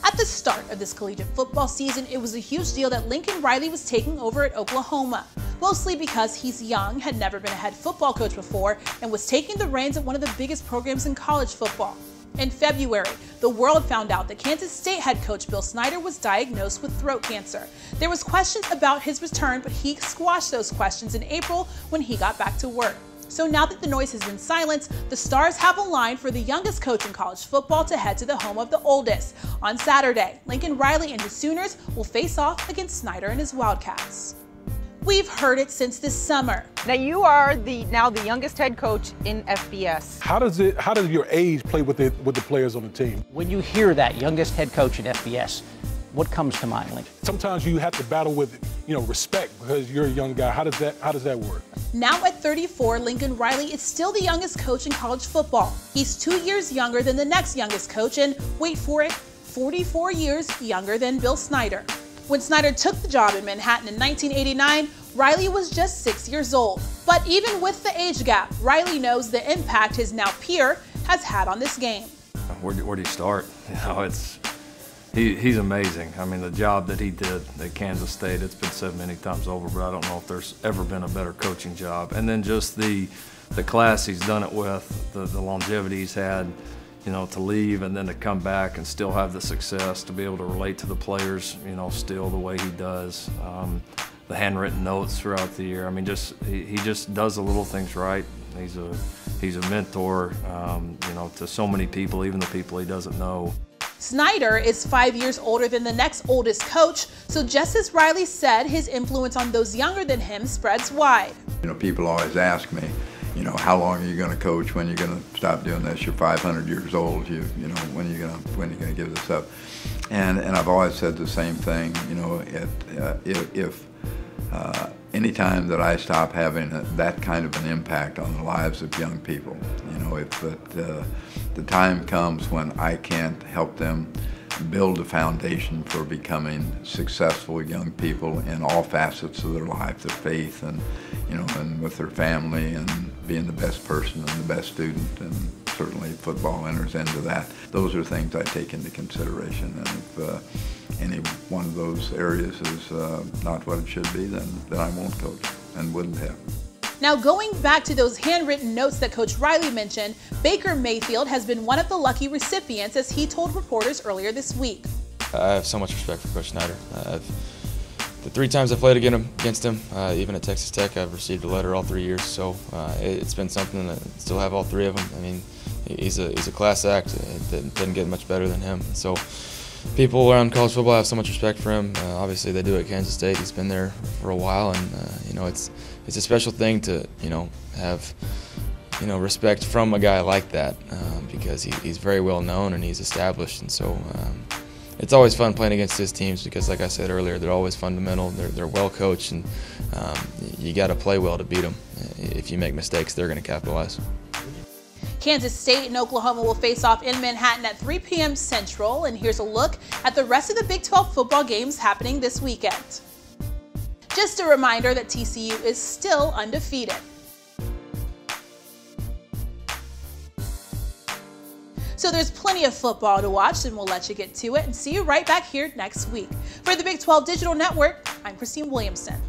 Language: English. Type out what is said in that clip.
At the start of this collegiate football season, it was a huge deal that Lincoln Riley was taking over at Oklahoma, mostly because he's young, had never been a head football coach before, and was taking the reins at one of the biggest programs in college football. In February, the world found out that Kansas State head coach Bill Snyder was diagnosed with throat cancer. There was questions about his return, but he squashed those questions in April when he got back to work. So now that the noise has been silenced, the stars have aligned for the youngest coach in college football to head to the home of the oldest. On Saturday, Lincoln Riley and his Sooners will face off against Snyder and his Wildcats. We've heard it since this summer. Now you are now the youngest head coach in FBS. How does your age play with the players on the team? When you hear that, youngest head coach in FBS, what comes to mind, Lincoln? Sometimes you have to battle with, respect because you're a young guy. How does that work? Now at 34, Lincoln Riley is still the youngest coach in college football. He's 2 years younger than the next youngest coach and, wait for it, 44 years younger than Bill Snyder. When Snyder took the job in Manhattan in 1989, Riley was just 6 years old. But even with the age gap, Riley knows the impact his now peer has had on this game. Where do you start? He's amazing. I mean, the job that he did at Kansas State, it's been said many times over, but I don't know if there's ever been a better coaching job. And then just the class he's done it with, the longevity he's had, to leave and then to come back and still have the success, to be able to relate to the players, still the way he does. The handwritten notes throughout the year. I mean, he just does the little things right. He's a mentor, to so many people, even the people he doesn't know. Snyder is 5 years older than the next oldest coach, so just as Riley said, his influence on those younger than him spreads wide. People always ask me, how long are you going to coach? When are you going to stop doing this? You're 500 years old. When are you going to give this up? And I've always said the same thing. If any time that I stop having that kind of an impact on the lives of young people, if the time comes when I can't help them build a foundation for becoming successful young people in all facets of their life, their faith, and and with their family, and being the best person and the best student, and certainly football enters into that. Those are things I take into consideration, and if any one of those areas is not what it should be, then I won't coach and wouldn't have. Now, going back to those handwritten notes that Coach Riley mentioned, Baker Mayfield has been one of the lucky recipients, as he told reporters earlier this week. I have so much respect for Coach Snyder. The 3 times I played against him, even at Texas Tech, I've received a letter all 3 years, so it's been something that I still have all 3 of them. I mean, he's a class act. It didn't get much better than him. So people around college football have so much respect for him. Obviously, they do at Kansas State. He's been there for a while, and it's a special thing to have respect from a guy like that, because he's very well known and he's established, and so it's always fun playing against his teams because, like I said earlier, they're always fundamental. They're well coached, and you got to play well to beat them. If you make mistakes, they're going to capitalize. Kansas State and Oklahoma will face off in Manhattan at 3 p.m. Central, and here's a look at the rest of the Big 12 football games happening this weekend. Just a reminder that TCU is still undefeated. So there's plenty of football to watch, and we'll let you get to it and see you right back here next week. For the Big 12 Digital Network, I'm Christine Williamson.